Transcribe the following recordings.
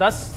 10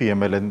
PMLN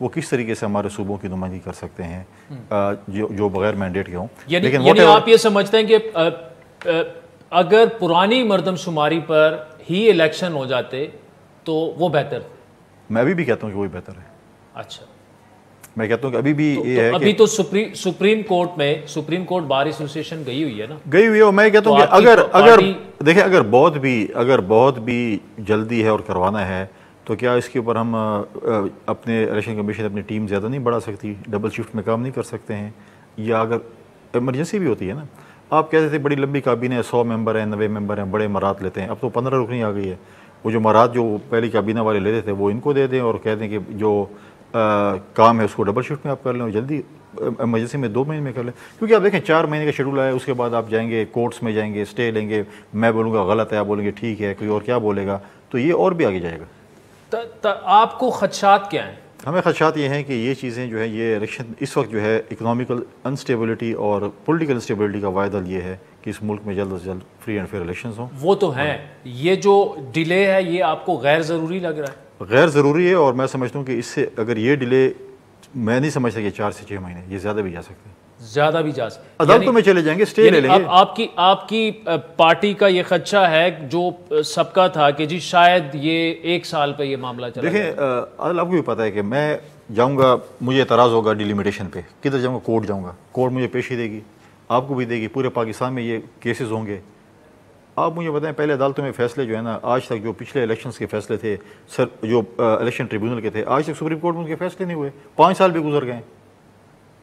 وہ کس طریقے سے ہمارے صوبوں کی نمائندگی کر سکتے ہیں جو بغیر مینڈیٹ کے ہوں. یعنی آپ یہ سمجھتے ہیں کہ اگر پرانی مردم شماری پر ہی الیکشن ہو جاتے تو وہ بہتر تھے؟ میں ابھی بھی کہتا ہوں کہ وہی بہتر ہے. اچھا, میں کہتا ہوں کہ ابھی بھی یہ ہے ابھی تو سپریم کورٹ بار ایسوسیشن گئی ہوئی ہے نا, گئی ہوئی ہے. اور میں کہتا ہوں کہ اگر دیکھیں اگر بہت بھی جلدی ہے اور کروانا ہے تو کیا اس کے اوپر ہم اپنے الیکشن کمیشن اپنی ٹیم زیادہ نہیں بڑھا سکتی, ڈبل شفٹ میں کام نہیں کر سکتے ہیں؟ یا اگر ایمرجنسی بھی ہوتی ہے نا, آپ کہتے تھے بڑی لمبی کابینہ ہے, 100 ممبر ہیں, 90 ممبر ہیں, بڑے مرات لیتے ہیں, اب تو 15 رکنی آ گئی ہے. وہ جو مرات جو پہلی کابینہ والے لیتے تھے وہ ان کو دے دیں اور کہہ دیں کہ جو کام ہے اس کو ڈبل شفٹ میں آپ کر لیں اور جلدی ایمرجنسی میں 2 مہینے میں کر لیں. کیونکہ آپ دیکھیں 4 مہینے کا شیڈول ہے, اس کے بعد آپ جائیں گے کورٹس میں, جائیں گے اسٹے لیں گے, میں بولوں گا غلط ہے, آپ بولیں گے ٹھیک ہے, کوئی اور کیا بولے گا, تو یہ اور بھی آگے جائے گا. آپ کو خدشات کیا ہیں؟ ہمیں خدشات یہ ہیں کہ یہ چیزیں جو ہے یہ الیکشن اس وقت جو ہے اکنامیکل انسٹیبلٹی اور پولیٹیکل انسٹیبلٹی کا واحد حل یہ ہے کہ اس ملک میں جلد از جلد فری اینڈ فیئر الیکشنز ہوں. وہ تو ہیں, یہ جو ڈیلے ہے یہ آپ کو غیر ضروری لگ رہا ہے؟ غیر ضروری ہے, اور میں سمجھتا ہوں کہ اس سے اگر یہ ڈیلے, میں نہیں سمجھتا کہ 4 سے 6 مہینے, یہ زیادہ بھی جا سکتے ہیں, زیادہ بھی جا سکتے ہیں. عدالتوں میں چلے جائیں گے, اسٹے لے لیں گے. آپ کی پارٹی کا یہ خدشہ ہے جو سب کا تھا کہ جی شاید یہ 1 سال پہ یہ معاملہ چلا. دیکھیں آپ کو بھی پتہ ہے کہ میں جاؤں گا, مجھے اعتراض ہوگا ڈیلیمیٹیشن پہ, کدھر جاؤں گا؟ کورٹ جاؤں گا, کورٹ مجھے پیشی دے گی, آپ کو بھی دے گی, پورے پاکستان میں یہ کیسز ہوں گے. آپ مجھے بتائیں پہلے عدالتوں میں فیصلے جو ہے نا, آج تک جو پچھلے الیکشنز کے فیصلے تھے جو الیکشن ٹریبیونل کے تھے, آج تک سپریم کورٹ میں ان کے فیصلے نہیں ہوئے, 5 سال بھی گزر گئے.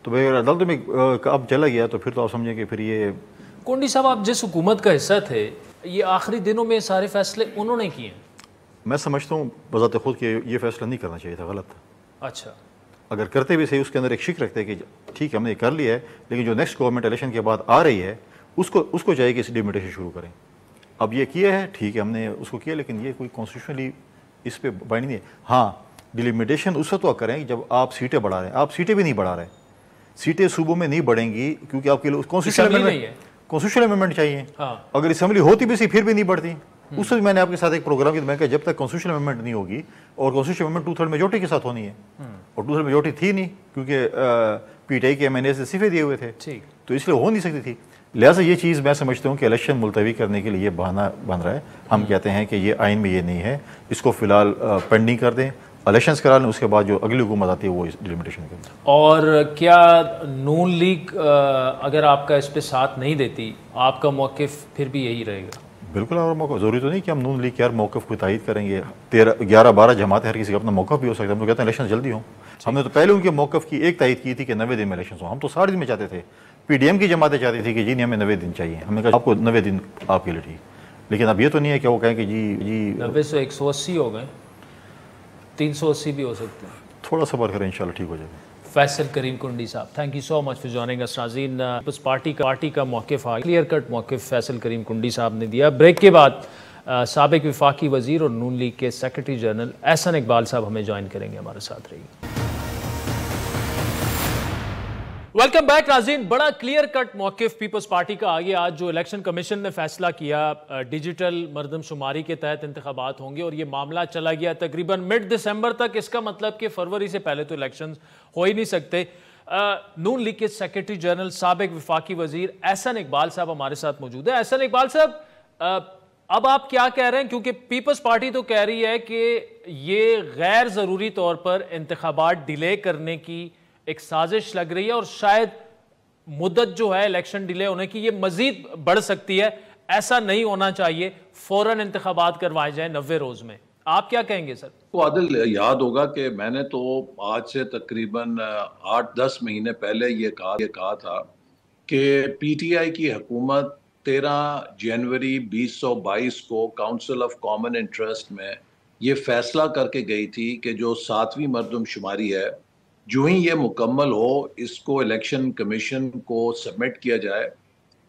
تو اگر عدالتوں میں اب چلا گیا تو پھر تو آپ سمجھیں کہ پھر یہ کونڈی صاحب, آپ جس حکومت کا حصہ تھے, یہ آخری دنوں میں سارے فیصلے انہوں نے کیے ہیں. میں سمجھتا ہوں بذات خود کہ یہ فیصلہ نہیں کرنا چاہیے تھا, غلط تھا. اچھا, اگر کرتے بھی صحیح, اس کے اندر ایک شک رکھتے کہ ٹھیک ہے ہم نے کر لیا ہے, لیکن جو نیکسٹ گورنمنٹ الیکشن کے بعد آ رہی ہے اس کو چاہیے کہ اس ڈیلیمیٹیشن شروع کریں. اب یہ کیا ہے, ٹھیک ہے ہم نے اس کو کیا, لیکن یہ کوئی کانسٹیٹیوشنلی اس پہ بائنڈ نہیں ہے. ہاں ڈیلیمیٹیشن اس وقت کریں جب آپ سیٹیں بڑھا رہے ہیں. آپ سیٹیں بھی نہیں بڑھا رہے, سیٹیں صوبوں میں نہیں بڑھیں گی کیونکہ آپ کے لیے کانسٹیٹیوشنل امینڈمنٹ چاہیے. اگر اسمبلی ہوتی بھی سی پھر بھی نہیں بڑھتی. اس وقت میں نے آپ کے ساتھ ایک پروگرام کی, میں کہا جب تک کانسٹیٹیوشنل امینڈمنٹ نہیں ہوگی, اور کانسٹیٹیوشنل امینڈمنٹ 2/3 میجورٹی کے ساتھ ہونی ہے, اور 2/3 میجورٹی تھی نہیں کیونکہ پی ٹی آئی کے MNAs نے استعفے دیے ہوئے تھے, تو اس لیے ہو نہیں سکتی تھی. لہٰذا یہ چیز میں سمجھتا ہوں کہ الیکشن ملتوی کرنے کے لیے یہ بہانہ بن رہا ہے. ہم کہتے ہیں کہ یہ آئین میں یہ نہیں ہے, اس کو فی الحال پینڈنگ کر دیں, الیکشنز کرا لیں, اس کے بعد جو اگلی حکومت آتی ہے وہ ڈیلیمیٹیشن کریں. اور کیا نون لیگ اگر آپ کا اس پہ ساتھ نہیں دیتی, آپ کا موقف پھر بھی یہی رہے گا؟ بالکل, اور موقف ضروری تو نہیں کہ ہم نون لیگ کے ہر موقف کو تائید کریں گے. 11-12 جماعتیں, ہر کسی کا اپنا موقف بھی ہو سکتا ہے. ہم تو کہتے ہیں الیکشن جلدی ہوں. ہم نے تو پہلے ان کے موقف کی ایک تائید کی تھی کہ 90 دن میں الیکشن ہوں. ہم تو 60 دن میں چاہتے تھے. PDM کی جماعتیں چاہتی تھی کہ جی نہیں ہمیں 90 دن چاہیے. ہم نے کہا آپ کو 90 دن آپ کے لیے ٹھیک, لیکن اب یہ تو نہیں ہے کہ وہ کہیں کہ جی 90 سے 180 ہو گئے, 380 بھی ہو سکتے ہیں. تھوڑا صبر کریں, انشاءاللہ ٹھیک ہو جائے گا. Faisal Karim Kundi sahab, thank you so much for joining اس. ناظرین, پیپلز پارٹی کا موقف کلیئر کٹ موقف فیصل کریم کنڈی صاحب نے دیا. بریک کے بعد سابق وفاقی وزیر اور نون لیگ کے سیکرٹری جنرل احسن اقبال صاحب ہمیں جوائن کریں گے, ہمارے ساتھ رہیے. ویلکم بیک ناظرین. بڑا کلیئر کٹ موقف پیپلز پارٹی کا آگے. آج جو الیکشن کمیشن نے فیصلہ کیا, ڈیجیٹل مردم شماری کے تحت انتخابات ہوں گے, اور یہ معاملہ چلا گیا تقریباً مڈ دسمبر تک. اس کا مطلب کہ فروری سے پہلے تو الیکشن ہو ہی نہیں سکتے. نون لیگ کے سیکرٹری جنرل سابق وفاقی وزیر احسن اقبال صاحب ہمارے ساتھ موجود ہیں. احسن اقبال صاحب, اب آپ کیا کہہ رہے ہیں, کیونکہ پیپلز پارٹی تو کہہ رہی ہے کہ یہ غیر ضروری طور پر انتخابات ڈیلے کرنے کی ایک سازش لگ رہی ہے, اور شاید مدت جو ہے الیکشن ڈیلے ہونے کی یہ مزید بڑھ سکتی ہے, ایسا نہیں ہونا چاہیے, فوراً انتخابات کروائے جائیں 90 روز میں. آپ کیا کہیں گے سر؟ تو عادل یاد ہوگا کہ میں نے تو آج سے تقریباً 8-10 مہینے پہلے یہ کہا تھا کہ پی ٹی آئی کی حکومت 13 جنوری 2022 کو کاؤنسل آف کامن انٹرسٹ میں یہ فیصلہ کر کے گئی تھی کہ جو 7ویں مردم شماری ہے, جو ہی یہ مکمل ہو اس کو الیکشن کمیشن کو سبمٹ کیا جائے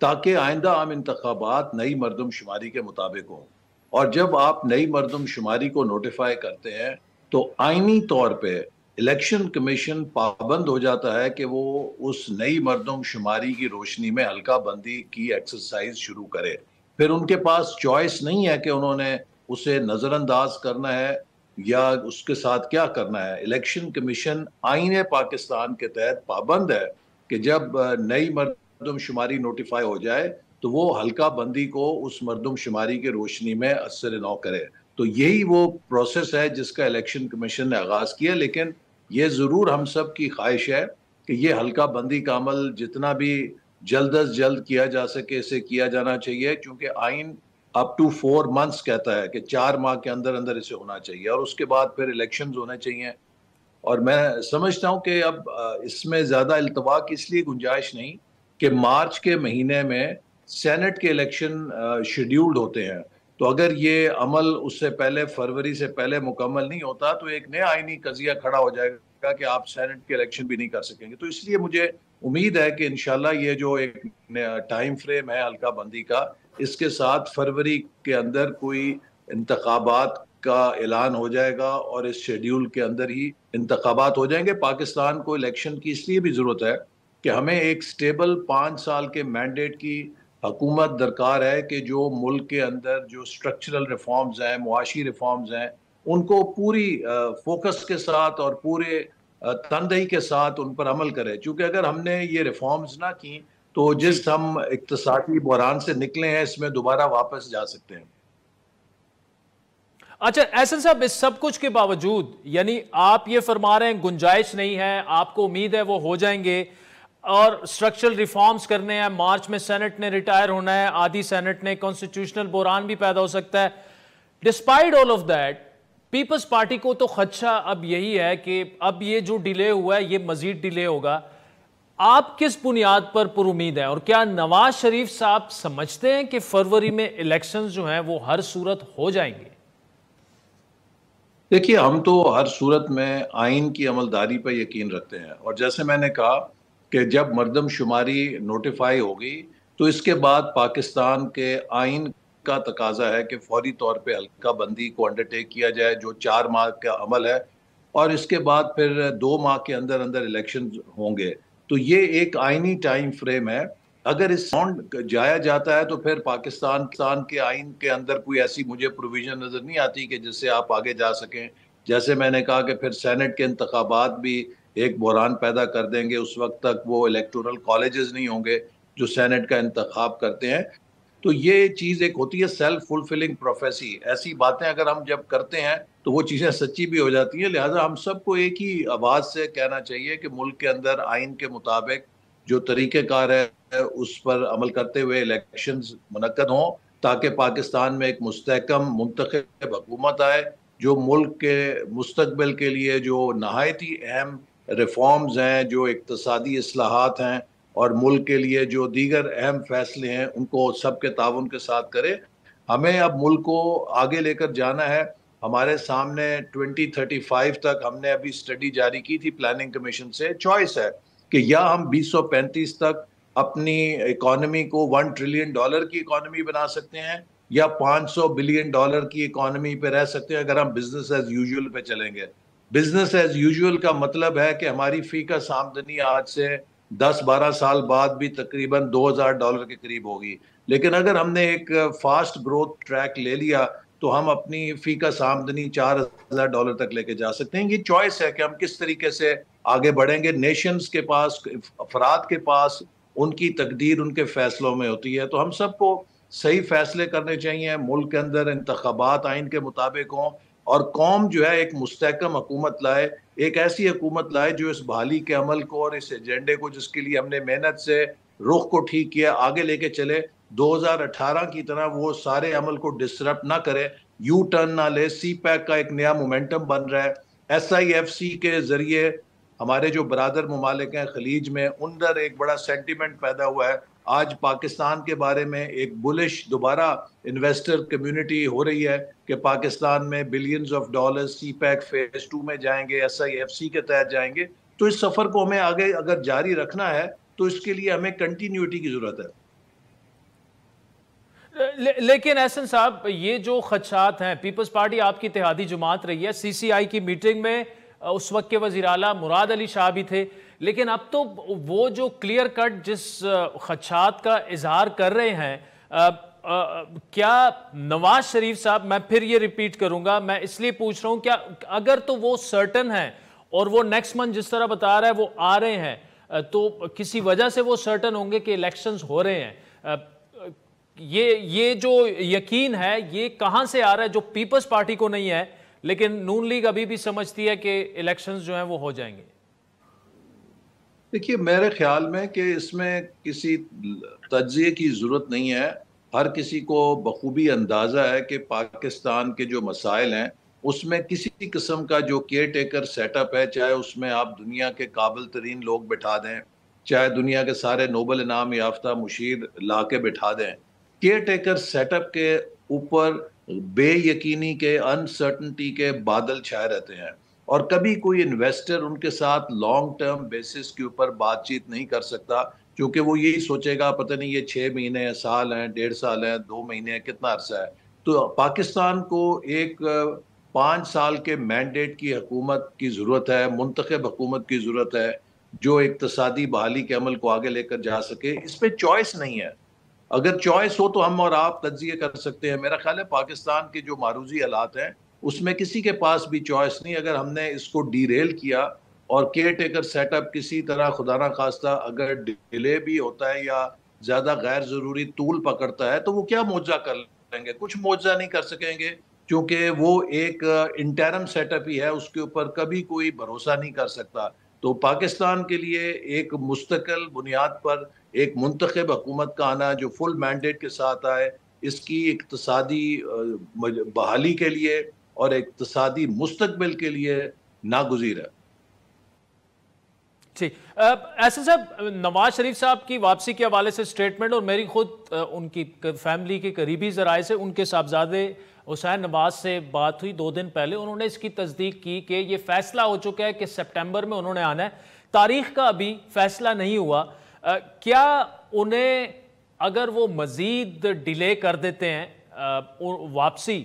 تاکہ آئندہ عام انتخابات نئی مردم شماری کے مطابق ہوں. اور جب آپ نئی مردم شماری کو نوٹیفائی کرتے ہیں تو آئینی طور پہ الیکشن کمیشن پابند ہو جاتا ہے کہ وہ اس نئی مردم شماری کی روشنی میں حلقہ بندی کی ایکسرسائز شروع کرے. پھر ان کے پاس چوائس نہیں ہے کہ انہوں نے اسے نظر انداز کرنا ہے یا اس کے ساتھ کیا کرنا ہے. الیکشن کمیشن آئین پاکستان کے تحت پابند ہے کہ جب نئی مردم شماری نوٹیفائی ہو جائے تو وہ حلقہ بندی کو اس مردم شماری کے روشنی میں اثر نو کرے. تو یہی وہ پروسیس ہے جس کا الیکشن کمیشن نے آغاز کیا. لیکن یہ ضرور ہم سب کی خواہش ہے کہ یہ حلقہ بندی کا عمل جتنا بھی جلد از جلد کیا جا سکے اسے کیا جانا چاہیے، کیونکہ آئین اپ ٹو 4 months کہتا ہے کہ 4 ماہ کے اندر اندر اسے ہونا چاہیے، اور اس کے بعد پھر الیکشنز ہونے چاہیے. اور میں سمجھتا ہوں کہ اب اس میں زیادہ التوا کی اس لیے گنجائش نہیں کہ مارچ کے مہینے میں سینٹ کے الیکشن شیڈیولڈ ہوتے ہیں. تو اگر یہ عمل اس سے پہلے فروری سے پہلے مکمل نہیں ہوتا تو ایک نیا آئینی قضیہ کھڑا ہو جائے گا کہ آپ سینٹ کے الیکشن بھی نہیں کر سکیں گے. تو اس لیے مجھے امید ہے کہ انشاءاللہ یہ جو ایک ٹائم فریم ہے حلقہ بندی کا، اس کے ساتھ فروری کے اندر کوئی انتخابات کا اعلان ہو جائے گا اور اس شیڈیول کے اندر ہی انتخابات ہو جائیں گے. پاکستان کو الیکشن کی اس لیے بھی ضرورت ہے کہ ہمیں ایک سٹیبل 5 سال کے مینڈیٹ کی حکومت درکار ہے کہ جو ملک کے اندر جو سٹرکچرل ریفارمز ہیں، معاشی ریفارمز ہیں، ان کو پوری فوکس کے ساتھ اور پورے تندہی کے ساتھ ان پر عمل کرے. چونکہ اگر ہم نے یہ ریفارمز نہ کی تو جس ہم اقتصادی بحران سے نکلے ہیں اس میں دوبارہ واپس جا سکتے ہیں. اچھا احسن صاحب، اس سب کچھ کے باوجود یعنی آپ یہ فرما رہے ہیں گنجائش نہیں ہے، آپ کو امید ہے وہ ہو جائیں گے، اور سٹرکچرل ریفارمز کرنے ہیں، مارچ میں سینٹ نے ریٹائر ہونا ہے، آدھی سینٹ نے، کانسٹیٹیوشنل بحران بھی پیدا ہو سکتا ہے. Despite all of that Peoples party کو تو خدشہ اب یہی ہے کہ اب یہ جو ڈیلے ہوا ہے یہ مزید ڈیلے ہوگا. آپ کس بنیاد پر پر امید ہیں، اور کیا نواز شریف صاحب سمجھتے ہیں کہ فروری میں الیکشنز جو ہیں وہ ہر صورت ہو جائیں گے؟ دیکھیے، ہم تو ہر صورت میں آئین کی عملداری پر یقین رکھتے ہیں، اور جیسے میں نے کہا کہ جب مردم شماری نوٹیفائی ہوگی تو اس کے بعد پاکستان کے آئین کا تقاضا ہے کہ فوری طور پہ حلقہ بندی کو انڈرٹیک کیا جائے جو 4 ماہ کا عمل ہے، اور اس کے بعد پھر 2 ماہ کے اندر اندر الیکشن ہوں گے. تو یہ ایک آئینی ٹائم فریم ہے. اگر اس ساؤنڈ جایا جاتا ہے تو پھر پاکستان کے آئین کے اندر کوئی ایسی مجھے پروویژن نظر نہیں آتی کہ جس سے آپ آگے جا سکیں. جیسے میں نے کہا کہ پھر سینٹ کے انتخابات بھی ایک بحران پیدا کر دیں گے، اس وقت تک وہ الیکٹورل کالجز نہیں ہوں گے جو سینٹ کا انتخاب کرتے ہیں. تو یہ چیز ایک ہوتی ہے سیلف فلفلنگ پروفیسی. ایسی باتیں اگر ہم جب کرتے ہیں تو وہ چیزیں سچی بھی ہو جاتی ہیں. لہٰذا ہم سب کو ایک ہی آواز سے کہنا چاہیے کہ ملک کے اندر آئین کے مطابق جو طریقہ کار ہے اس پر عمل کرتے ہوئے الیکشنز منعقد ہوں، تاکہ پاکستان میں ایک مستحکم منتخب حکومت آئے جو ملک کے مستقبل کے لیے جو نہایت ہی اہم ریفارمز ہیں، جو اقتصادی اصلاحات ہیں، اور ملک کے لیے جو دیگر اہم فیصلے ہیں ان کو سب کے تعاون کے ساتھ کرے. ہمیں اب ملک کو آگے لے کر جانا ہے. ہمارے سامنے 2035 تک ہم نے ابھی سٹڈی جاری کی تھی پلاننگ کمیشن سے. چوائس ہے کہ یا ہم 2035 تک اپنی اکانومی کو $1 ٹریلین کی اکانومی بنا سکتے ہیں، یا $500 بلین کی اکانومی پہ رہ سکتے ہیں اگر ہم بزنس ایز یوزول پہ چلیں گے. بزنس ایز یوزول کا مطلب ہے کہ ہماری فی کس آمدنی آج سے 10-12 سال بعد بھی تقریباً $2000 کے قریب ہوگی. لیکن اگر ہم نے ایک فاسٹ گروتھ ٹریک لے لیا تو ہم اپنی فی کس آمدنی $4000 تک لے کے جا سکتے ہیں. یہ چوائس ہے کہ ہم کس طریقے سے آگے بڑھیں گے. نیشنز کے پاس، افراد کے پاس ان کی تقدیر ان کے فیصلوں میں ہوتی ہے. تو ہم سب کو صحیح فیصلے کرنے چاہیے. ملک کے اندر انتخابات آئین کے مطابق ہوں، اور قوم جو ہے ایک مستحکم حکومت لائے، ایک ایسی حکومت لائے جو اس بحالی کے عمل کو اور اس ایجنڈے کو جس کے لیے ہم نے محنت سے رخ کو ٹھیک کیا آگے لے کے چلے. 2018 کی طرح وہ سارے عمل کو ڈسرپٹ نہ کرے، یو ٹرن نہ لے. سی پیک کا ایک نیا مومنٹم بن رہا ہے. SIFC کے ذریعے ہمارے جو برادر ممالک ہیں خلیج میں، اندر ایک بڑا سینٹیمنٹ پیدا ہوا ہے. آج پاکستان کے بارے میں ایک بلش دوبارہ انویسٹر کمیونٹی ہو رہی ہے کہ پاکستان میں billions of dollars CPEC phase 2 میں جائیں گے، SIFC کے تحت جائیں گے. تو اس سفر کو ہمیں آگے اگر جاری رکھنا ہے تو اس کے لیے ہمیں کنٹینیوٹی کی ضرورت ہے. لیکن احسن صاحب، یہ جو خدشات ہیں، پیپلز پارٹی آپ کی اتحادی جماعت رہی ہے، CCI کی میٹنگ میں اس وقت کے وزیر اعلیٰ مراد علی شاہ بھی تھے، لیکن اب تو وہ جو کلیئر کٹ جس خدشات کا اظہار کر رہے ہیں، کیا نواز شریف صاحب، میں پھر یہ ریپیٹ کروں گا، میں اس لیے پوچھ رہا ہوں، کیا اگر تو وہ سرٹن ہیں اور وہ نیکسٹ منتھ جس طرح بتا رہا ہے وہ آ رہے ہیں، تو کسی وجہ سے وہ سرٹن ہوں گے کہ الیکشنز ہو رہے ہیں، یہ جو یقین ہے یہ کہاں سے آ رہا ہے جو پیپلز پارٹی کو نہیں ہے لیکن نون لیگ ابھی بھی سمجھتی ہے کہ الیکشنز جو ہیں وہ ہو جائیں گے؟ دیکھیے، میرے خیال میں کہ اس میں کسی تجزیے کی ضرورت نہیں ہے. ہر کسی کو بخوبی اندازہ ہے کہ پاکستان کے جو مسائل ہیں اس میں کسی قسم کا جو کیئر ٹیکر سیٹ اپ ہے، چاہے اس میں آپ دنیا کے قابل ترین لوگ بٹھا دیں، چاہے دنیا کے سارے نوبل انعام یافتہ مشیر لا کے بٹھا دیں، کیئر ٹیکر سیٹ اپ کے اوپر بے یقینی کے، انسرٹنٹی کے بادل چھائے رہتے ہیں، اور کبھی کوئی انویسٹر ان کے ساتھ لانگ ٹرم بیسس کے اوپر بات چیت نہیں کر سکتا، کیونکہ وہ یہی سوچے گا پتہ نہیں یہ 6 مہینے ہیں، سال ہیں، 1.5 سال ہیں، 2 مہینے ہیں، کتنا عرصہ ہے. تو پاکستان کو ایک 5 سال کے مینڈیٹ کی حکومت کی ضرورت ہے، منتخب حکومت کی ضرورت ہے جو اقتصادی بحالی کے عمل کو آگے لے کر جا سکے. اس پہ چوائس نہیں ہے. اگر چوائس ہو تو ہم اور آپ تجزیہ کر سکتے ہیں. میرا خیال ہے پاکستان کے جو معروضی حالات ہیں اس میں کسی کے پاس بھی چوائس نہیں. اگر ہم نے اس کو ڈی ریل کیا اور کیئر ٹیکر سیٹ اپ کسی طرح خدا نہ خواستہ اگر ڈیلے بھی ہوتا ہے یا زیادہ غیر ضروری طول پکڑتا ہے تو وہ کیا معجزہ کر لیں گے؟ کچھ معجزہ نہیں کر سکیں گے، کیونکہ وہ ایک انٹرم سیٹ اپ ہی ہے، اس کے اوپر کبھی کوئی بھروسہ نہیں کر سکتا. تو پاکستان کے لیے ایک مستقل بنیاد پر ایک منتخب حکومت کا آنا جو فل مینڈیٹ کے ساتھ آئے، اس کی اقتصادی بحالی کے لیے اور اقتصادی مستقبل کے لیے ناگزیر ہے. ٹھیک. ایسے صاحب، نواز شریف صاحب کی واپسی کے حوالے سے سٹیٹمنٹ، اور میری خود ان کی فیملی کے قریبی ذرائع سے ان کے صاحبزادے حسین نواز سے بات ہوئی 2 دن پہلے. انہوں نے اس کی تصدیق کی کہ یہ فیصلہ ہو چکا ہے کہ سپٹمبر میں انہوں نے آنا ہے. تاریخ کا ابھی فیصلہ نہیں ہوا. کیا انہیں اگر وہ مزید ڈیلے کر دیتے ہیں واپسی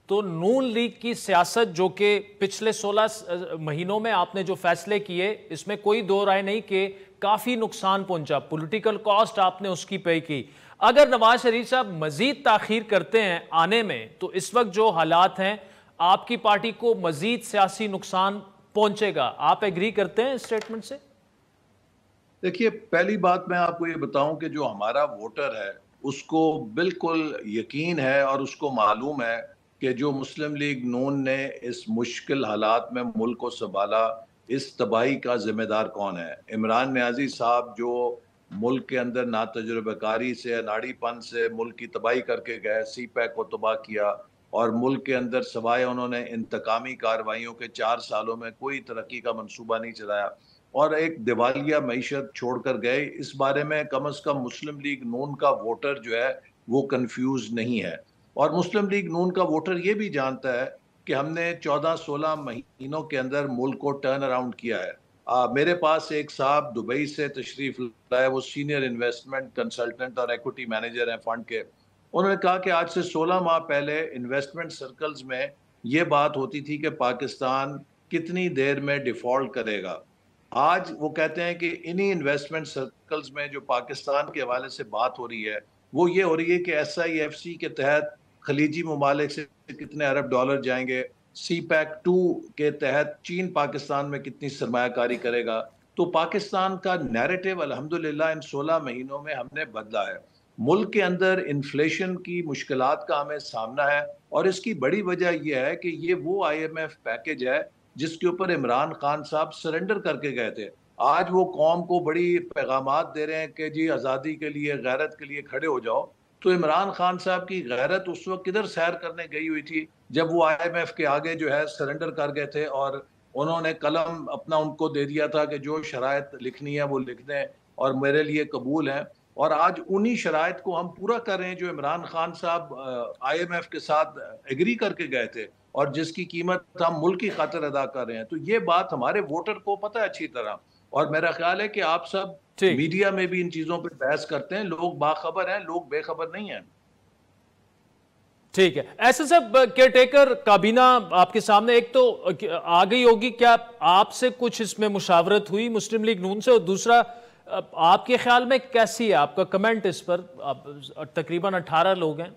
تو نون لیگ کی سیاست جو کہ پچھلے 16 مہینوں میں آپ نے جو فیصلے کیے اس میں کوئی دو رائے نہیں کہ کافی نقصان پہنچا، پولیٹیکل کاسٹ آپ نے اس کی پے کی، اگر نواز شریف صاحب مزید تاخیر کرتے ہیں آنے میں تو اس وقت جو حالات ہیں آپ کی پارٹی کو مزید سیاسی نقصان پہنچے گا؟ آپ ایگری کرتے ہیں اس سٹیٹمنٹ سے؟ دیکھیے، پہلی بات میں آپ کو یہ بتاؤں کہ جو ہمارا ووٹر ہے اس کو بالکل یقین ہے اور اس کو معلوم ہے کہ جو مسلم لیگ نون نے اس مشکل حالات میں ملک کو سنبھالا، اس تباہی کا ذمہ دار کون ہے. عمران نیازی صاحب جو ملک کے اندر ناتجربہ کاری سے، اناڑی پن سے ملک کی تباہی کر کے گئے، سی پیک کو تباہ کیا، اور ملک کے اندر سوائے انہوں نے انتقامی کارروائیوں کے 4 سالوں میں کوئی ترقی کا منصوبہ نہیں چلایا اور ایک دیوالیہ معیشت چھوڑ کر گئے. اس بارے میں کم از کم مسلم لیگ نون کا ووٹر جو ہے وہ کنفیوز نہیں ہے. اور مسلم لیگ نون کا ووٹر یہ بھی جانتا ہے کہ ہم نے 14-16 مہینوں کے اندر ملک کو ٹرن اراؤنڈ کیا ہے. میرے پاس ایک صاحب دبئی سے تشریف لائے، وہ سینئر انویسٹمنٹ کنسلٹنٹ اور ایکوٹی مینیجر ہیں فنڈ کے. انہوں نے کہا کہ آج سے 16 ماہ پہلے انویسٹمنٹ سرکلز میں یہ بات ہوتی تھی کہ پاکستان کتنی دیر میں ڈیفالٹ کرے گا. آج وہ کہتے ہیں کہ انہی انویسٹمنٹ سرکلز میں جو پاکستان کے حوالے سے بات ہو رہی ہے وہ یہ ہو رہی ہے کہ SIFC کے تحت خلیجی ممالک سے کتنے ارب ڈالر جائیں گے، سی پیک 2 کے تحت چین پاکستان میں کتنی سرمایہ کاری کرے گا. تو پاکستان کا نیریٹو الحمدللہ ان 16 مہینوں میں ہم نے بدلا ہے. ملک کے اندر انفلیشن کی مشکلات کا ہمیں سامنا ہے، اور اس کی بڑی وجہ یہ ہے کہ یہ وہ IMF پیکج ہے جس کے اوپر عمران خان صاحب سرنڈر کر کے گئے تھے. آج وہ قوم کو بڑی پیغامات دے رہے ہیں کہ جی آزادی کے لیے، غیرت کے لیے کھڑے ہو جاؤ. تو عمران خان صاحب کی غیرت اس وقت کدھر سیر کرنے گئی ہوئی تھی جب وہ IMF کے آگے جو ہے سرنڈر کر گئے تھے اور انہوں نے قلم اپنا ان کو دے دیا تھا کہ جو شرائط لکھنی ہے وہ لکھ دیں اور میرے لیے قبول ہیں. اور آج انہی شرائط کو ہم پورا کر رہے ہیں جو عمران خان صاحب IMF کے ساتھ ایگری کر کے گئے تھے اور جس کی قیمت ہم ملک کی خاطر ادا کر رہے ہیں. تو یہ بات ہمارے ووٹر کو پتہ ہے اچھی طرح، اور میرا خیال ہے کہ آپ سب میڈیا میں بھی ان چیزوں پہ بحث کرتے ہیں. لوگ باخبر ہیں، لوگ بے خبر نہیں ہیں. ٹھیک ہے. ایسے سب کیئر ٹیکر کابینہ آپ کے سامنے ایک تو آ گئی ہوگی، کیا آپ سے کچھ اس میں مشاورت ہوئی مسلم لیگ نون سے؟ اور دوسرا آپ کے خیال میں کیسی ہے آپ کا کمنٹ اس پر؟ تقریباً 18 لوگ ہیں.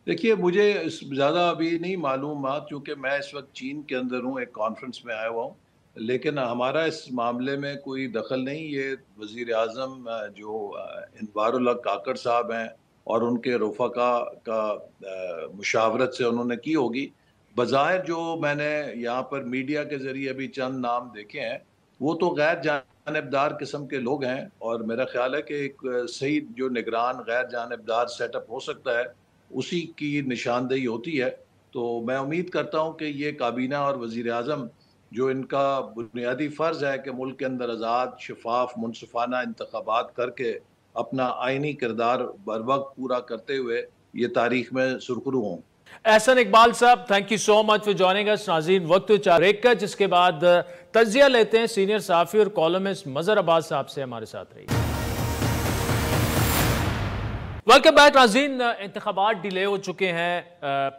دیکھیے مجھے زیادہ ابھی نہیں معلومات، چونکہ میں اس وقت چین کے اندر ہوں، ایک کانفرنس میں آیا ہوا ہوں، لیکن ہمارا اس معاملے میں کوئی دخل نہیں. یہ وزیر اعظم جو انوار الحق کاکڑ صاحب ہیں اور ان کے رفقا کا مشاورت سے انہوں نے کی ہوگی. بظاہر جو میں نے یہاں پر میڈیا کے ذریعے ابھی چند نام دیکھے ہیں وہ تو غیر جانبدار قسم کے لوگ ہیں، اور میرا خیال ہے کہ ایک صحیح جو نگران غیر جانبدار سیٹ اپ ہو سکتا ہے اسی کی نشاندہی ہوتی ہے. تو میں امید کرتا ہوں کہ یہ کابینہ اور وزیر اعظم جو ان کا بنیادی فرض ہے کہ ملک کے اندر آزاد، شفاف، منصفانہ انتخابات کر کے اپنا آئینی کردار بر وقت پورا کرتے ہوئے یہ تاریخ میں سرخرو ہوں. Ahsan Iqbal sahab, thank you so much for joining اس. ناظرین وقت بریک کا، جس کے بعد تجزیہ لیتے ہیں سینئر صحافی اور کالمسٹ مظہر عباس صاحب سے. ہمارے ساتھ رہیے. ویلکم بیک ناظرین. انتخابات ڈیلے ہو چکے ہیں،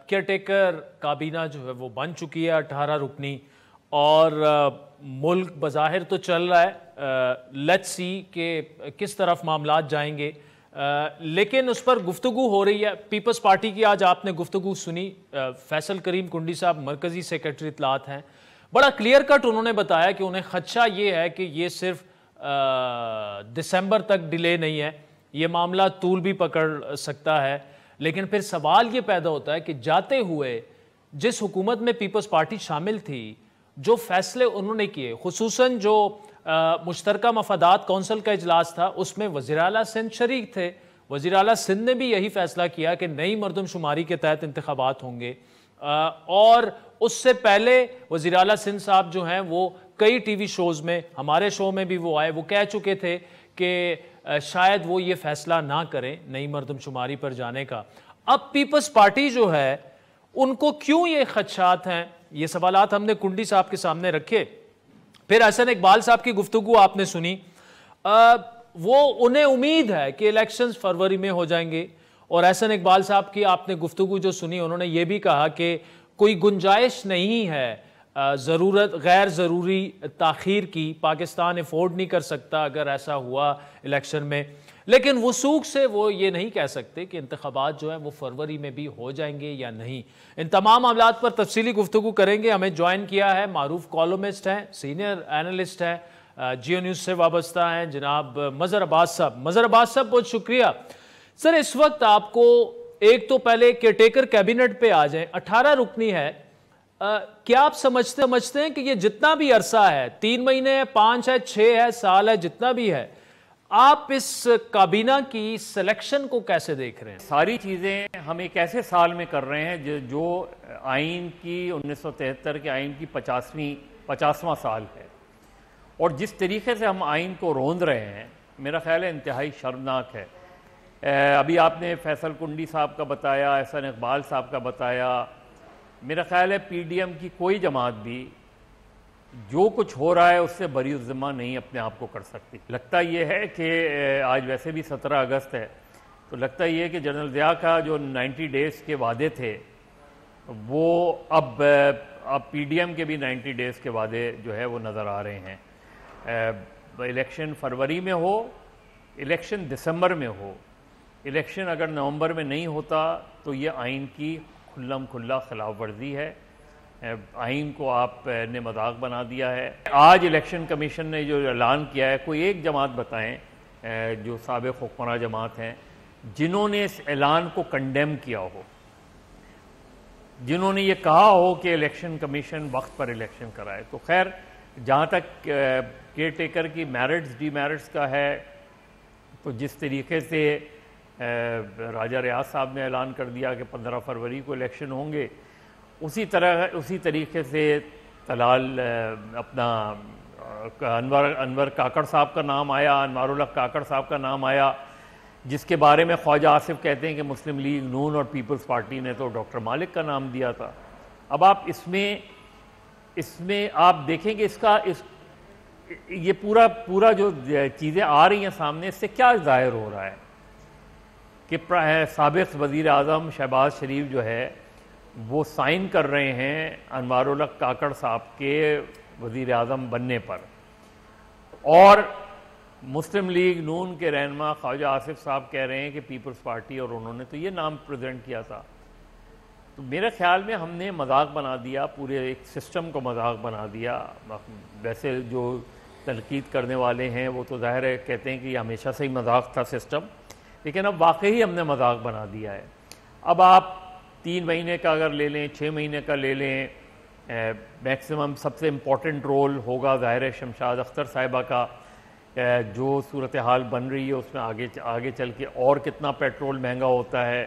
کیئر ٹیکر کابینہ جو ہے وہ بن چکی ہے 18 رکنی، اور ملک بظاہر تو چل رہا ہے. لیٹس سی کہ کس طرف معاملات جائیں گے، لیکن اس پر گفتگو ہو رہی ہے. پیپلز پارٹی کی آج آپ نے گفتگو سنی. فیصل کریم کنڈی صاحب مرکزی سیکرٹری اطلاعات ہیں، بڑا کلیئر کٹ انہوں نے بتایا کہ انہیں خدشہ یہ ہے کہ یہ صرف دسمبر تک ڈیلے نہیں ہے، یہ معاملہ طول بھی پکڑ سکتا ہے. لیکن پھر سوال یہ پیدا ہوتا ہے کہ جاتے ہوئے جس حکومت میں پیپلز پارٹی شامل تھی، جو فیصلے انہوں نے کیے، خصوصاً جو مشترکہ مفادات کونسل کا اجلاس تھا، اس میں وزیر اعلیٰ سندھ شریک تھے. وزیر اعلیٰ سندھ نے بھی یہی فیصلہ کیا کہ نئی مردم شماری کے تحت انتخابات ہوں گے، اور اس سے پہلے وزیر اعلیٰ سندھ صاحب جو ہیں وہ کئی ٹی وی شوز میں، ہمارے شو میں بھی وہ آئے، وہ کہہ چکے تھے کہ شاید وہ یہ فیصلہ نہ کریں نئی مردم شماری پر جانے کا. اب پیپلز پارٹی جو ہے ان کو کیوں یہ خدشات ہیں؟ یہ سوالات ہم نے کنڈی صاحب کے سامنے رکھے. پھر احسن اقبال صاحب کی گفتگو آپ نے سنی. وہ انہیں امید ہے کہ الیکشنز فروری میں ہو جائیں گے، اور احسن اقبال صاحب کی آپ نے گفتگو جو سنی، انہوں نے یہ بھی کہا کہ کوئی گنجائش نہیں ہے ضرورت غیر ضروری تاخیر کی، پاکستان افورڈ نہیں کر سکتا اگر ایسا ہوا الیکشن میں. لیکن وثوق سے وہ یہ نہیں کہہ سکتے کہ انتخابات جو ہیں وہ فروری میں بھی ہو جائیں گے یا نہیں. ان تمام معاملات پر تفصیلی گفتگو کریں گے. ہمیں جوائن کیا ہے معروف کالمسٹ ہیں، سینئر اینالسٹ ہیں، جیو نیوز سے وابستہ ہیں، جناب مظہر عباس صاحب. مظہر عباس صاحب بہت شکریہ. سر اس وقت آپ کو ایک تو پہلے کیئر ٹیکر کیبنٹ پہ آ جائیں، 18 رکنی ہے. کیا آپ سمجھتے ہیں کہ یہ جتنا بھی عرصہ ہے، 3 مہینے ہے، 5 ہے، 6 ہے، سال ہے، جتنا بھی ہے، آپ اس کابینہ کی سلیکشن کو کیسے دیکھ رہے ہیں؟ ساری چیزیں ہم ایک ایسے سال میں کر رہے ہیں جو آئین کی 1973 کے آئین کی 50واں سال ہے، اور جس طریقے سے ہم آئین کو روند رہے ہیں میرا خیال ہے انتہائی شرمناک ہے. ابھی آپ نے فیصل کنڈی صاحب کا بتایا، احسن اقبال صاحب کا بتایا. میرا خیال ہے پی ڈی ایم کی کوئی جماعت بھی جو کچھ ہو رہا ہے اس سے بری الذمہ نہیں اپنے آپ کو کر سکتی. لگتا یہ ہے کہ آج ویسے بھی 17 اگست ہے، تو لگتا یہ ہے کہ جنرل ضیاء کا جو 90 ڈیز کے وعدے تھے وہ اب پی ڈی ایم کے بھی 90 ڈیز کے وعدے جو ہے وہ نظر آ رہے ہیں. الیکشن فروری میں ہو، الیکشن دسمبر میں ہو، الیکشن اگر نومبر میں نہیں ہوتا تو یہ آئین کی کھلم کھلا خلاف ورزی ہے. آئین کو آپ نے مذاق بنا دیا ہے. آج الیکشن کمیشن نے جو اعلان کیا ہے، کوئی ایک جماعت بتائیں جو سابق حکمراں جماعت ہیں جنہوں نے اس اعلان کو کنڈیم کیا ہو، جنہوں نے یہ کہا ہو کہ الیکشن کمیشن وقت پر الیکشن کرائے. تو خیر جہاں تک کیئر ٹیکر کی میرٹس ڈی میرٹس کا ہے، تو جس طریقے سے راجہ ریاض صاحب نے اعلان کر دیا کہ 15 فروری کو الیکشن ہوں گے، اسی طریقے سے طلال اپنا انور کاکڑ صاحب کا نام آیا، انوار الحق کاکڑ صاحب کا نام آیا، جس کے بارے میں خواجہ آصف کہتے ہیں کہ مسلم لیگ نون اور پیپلز پارٹی نے تو ڈاکٹر مالک کا نام دیا تھا. اب آپ اس میں آپ دیکھیں کہ یہ پورا جو چیزیں آ رہی ہیں سامنے، اس سے کیا ظاہر ہو رہا ہے کہ سابق وزیر اعظم شہباز شریف جو ہے وہ سائن کر رہے ہیں انوار الحق کاکڑ صاحب کے وزیر اعظم بننے پر. اور مسلم لیگ نون کے رہنما خواجہ آصف صاحب کہہ رہے ہیں کہ پیپلز پارٹی، اور انہوں نے تو یہ نام پریزنٹ کیا تھا. تو میرے خیال میں ہم نے مذاق بنا دیا، پورے ایک سسٹم کو مذاق بنا دیا. ویسے جو تنقید کرنے والے ہیں وہ تو ظاہر ہے کہتے ہیں کہ یہ ہمیشہ سے ہی مذاق تھا سسٹم، لیکن اب واقعی ہم نے مذاق بنا دیا ہے. اب آپ 3 مہینے کا اگر لے لیں، 6 مہینے کا لے لیں، میکسیمم سب سے امپورٹنٹ رول ہوگا ظاہر ہے شمشاد اختر صاحبہ کا. جو صورتحال بن رہی ہے اس میں آگے چل کے اور کتنا پیٹرول مہنگا ہوتا ہے،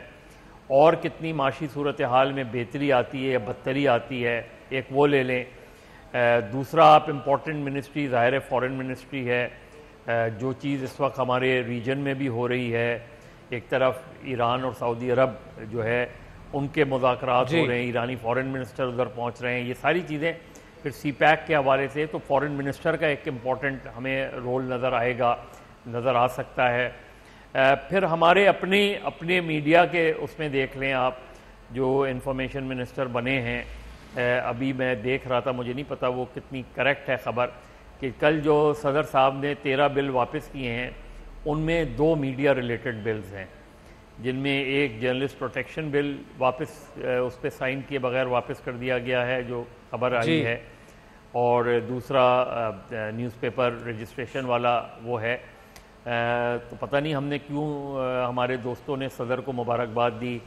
اور کتنی معاشی صورتحال میں بہتری آتی ہے یا بدتری آتی ہے، ایک وہ لے لیں. دوسرا آپ امپورٹنٹ منسٹری ظاہر ہے فورن منسٹری ہے. جو چیز اس وقت ہمارے ریجن میں بھی ہو رہی ہے، ایک طرف ایران اور سعودی عرب جو ہے ان کے مذاکرات ہو رہے ہیں، ایرانی فورن منسٹر ادھر پہنچ رہے ہیں، یہ ساری چیزیں. پھر سی پیک کے حوالے سے تو فورن منسٹر کا ایک امپورٹنٹ ہمیں رول نظر آ سکتا ہے. پھر ہمارے اپنے میڈیا کے اس میں دیکھ لیں آپ، جو انفارمیشن منسٹر بنے ہیں. ابھی میں دیکھ رہا تھا، مجھے نہیں پتا وہ کتنی کریکٹ ہے خبر، کہ کل جو صدر صاحب نے 13 بل واپس کیے ہیں ان میں 2 میڈیا ریلیٹڈ بلز ہیں، جن میں ایک جرنلسٹ پروٹیکشن بل واپس اس پہ سائن کیے بغیر واپس کر دیا گیا ہے جو خبر آئی ہے، اور دوسرا نیوز پیپر رجسٹریشن والا وہ ہے. تو پتہ نہیں ہم نے کیوں ہمارے دوستوں نے صدر کو مبارکباد دی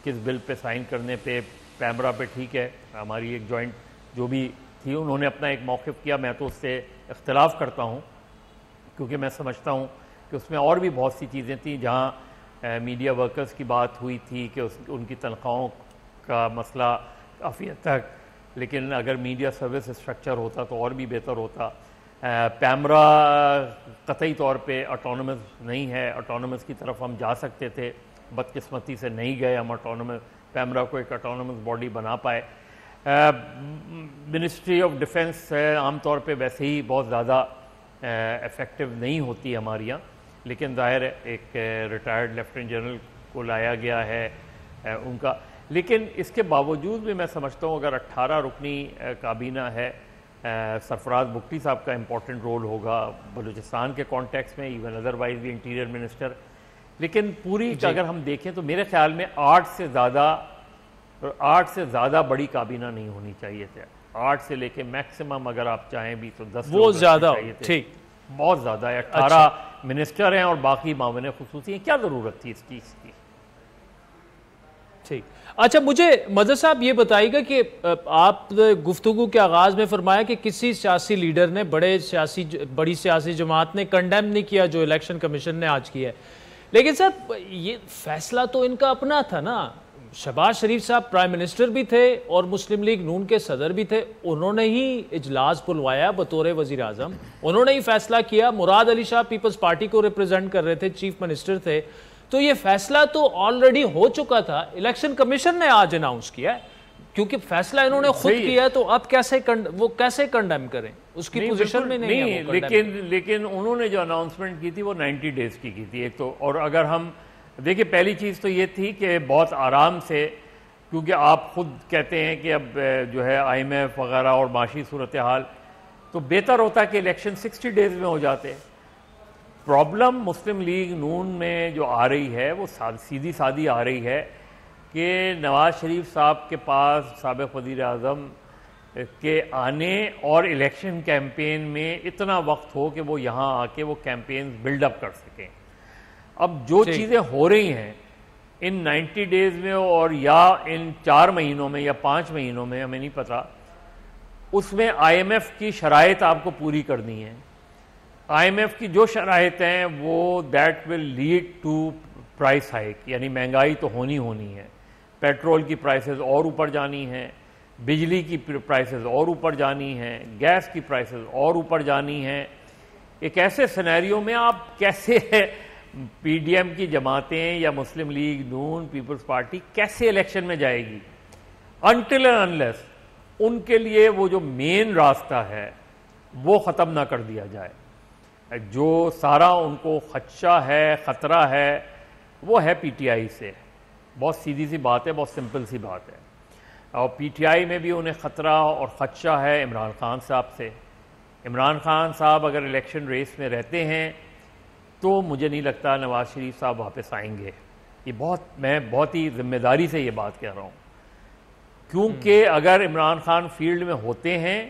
کس بل پہ سائن کرنے پہ. پیمرا پہ ٹھیک ہے، ہماری ایک جوائنٹ جو بھی تھی انہوں نے اپنا ایک موقف کیا، میں تو اس سے اختلاف کرتا ہوں، کیونکہ میں سمجھتا ہوں کہ اس میں اور بھی بہت سی چیزیں تھیں جہاں میڈیا ورکرز کی بات ہوئی تھی کہ ان کی تنخواہوں کا مسئلہ کافی حد تک، لیکن اگر میڈیا سروس اسٹرکچر ہوتا تو اور بھی بہتر ہوتا. پیمرا قطعی طور پہ آٹونومس نہیں ہے، آٹونومس کی طرف ہم جا سکتے تھے، بدقسمتی سے نہیں گئے ہم پیمرا کو ایک آٹونومس باڈی بنا پائے. منسٹری آف ڈیفنس عام طور پہ ویسے ہی بہت زیادہ افیکٹو نہیں ہوتی ہمارے یہاں، لیکن ظاہر ہے ایک ریٹائرڈ لیفٹیننٹ جنرل کو لایا گیا ہے ان کا. لیکن اس کے باوجود بھی میں سمجھتا ہوں اگر 18 رکنی کابینہ ہے، سرفراز بگٹی صاحب کا امپورٹنٹ رول ہوگا بلوچستان کے کانٹیکس میں، ایون ادروائز بھی انٹیریئر منسٹر. لیکن پوری اگر ہم دیکھیں تو میرے خیال میں 8 سے زیادہ بڑی کابینہ نہیں ہونی چاہیے تھے. 8 سے لے کے میکسیمم اگر آپ چاہیں بھی تو 10 وہ زیادہ ٹھیک بہت زیادہ ہے. 18 منسٹر ہیں اور باقی معاون خصوصی ہیں، کیا ضرورت تھی اس چیز کی؟ ٹھیک. اچھا مجھے مظہر صاحب یہ بتائیے گا کہ آپ گفتگو کے آغاز میں فرمایا کہ کسی سیاسی لیڈر نے بڑی سیاسی جماعت نے کنڈیم نہیں کیا جو الیکشن کمیشن نے آج کیا ہے، لیکن صاحب یہ فیصلہ تو ان کا اپنا تھا نا. شہباز شریف صاحب پرائم منسٹر بھی تھے اور مسلم لیگ نون کے صدر بھی تھے، انہوں نے ہی اجلاس بلوایا بطور وزیر اعظم، انہوں نے ہی فیصلہ کیا. مراد علی شاہ پیپلز پارٹی کو ریپرزینٹ کر رہے تھے، چیف منسٹر تھے، تو یہ فیصلہ تو آلریڈی ہو چکا تھا. الیکشن کمیشن نے آج اناؤنس کیا ہے، کیونکہ فیصلہ انہوں نے خود کیا ہے، تو اب وہ کیسے کنڈیم کریں؟ اس کی پوزیشن میں نہیں ہے. لیکن انہوں نے جو اناؤنسمنٹ کی تھی وہ 90 ڈیز کی تھی ایک تو. اور اگر ہم دیکھیں پہلی چیز تو یہ تھی کہ بہت آرام سے، کیونکہ آپ خود کہتے ہیں کہ اب جو ہے IMF وغیرہ اور معاشی صورتحال، تو بہتر ہوتا کہ الیکشن 60 ڈیز میں ہو جاتے. پرابلم مسلم لیگ نون میں جو آ رہی ہے وہ سیدھی سادی آ رہی ہے کہ نواز شریف صاحب کے پاس سابق وزیر اعظم کے آنے اور الیکشن کیمپین میں اتنا وقت ہو کہ وہ یہاں آ کے وہ کیمپینز بلڈ اپ کر سکیں. اب جو چیزیں ہو رہی ہیں ان 90 ڈیز میں اور یا ان 4 مہینوں میں یا 5 مہینوں میں، ہمیں نہیں پتا، اس میں IMF کی شرائط آپ کو پوری کرنی ہے. IMF کی جو شرائط ہیں وہ that will lead to price hike, یعنی مہنگائی تو ہونی ہے. پیٹرول کی پرائسز اور اوپر جانی ہیں، بجلی کی پرائسز اور اوپر جانی ہیں، گیس کی پرائسز اور اوپر جانی ہیں. ایک ایسے سینیریو میں آپ کیسے PDM کی جماعتیں یا مسلم لیگ نون پیپلز پارٹی کیسے الیکشن میں جائے گی؟ انٹل اینڈ انلیس ان کے لیے وہ جو مین راستہ ہے وہ ختم نہ کر دیا جائے. جو سارا ان کو خدشہ ہے، خطرہ ہے، وہ ہے PTI سے. بہت سیدھی سی بات ہے، بہت سمپل سی بات ہے. اور PTI میں بھی انہیں خطرہ اور خدشہ ہے عمران خان صاحب سے. عمران خان صاحب اگر الیکشن ریس میں رہتے ہیں تو مجھے نہیں لگتا نواز شریف صاحب واپس آئیں گے. میں بہت ہی ذمہ داری سے یہ بات کہہ رہا ہوں, کیونکہ اگر عمران خان فیلڈ میں ہوتے ہیں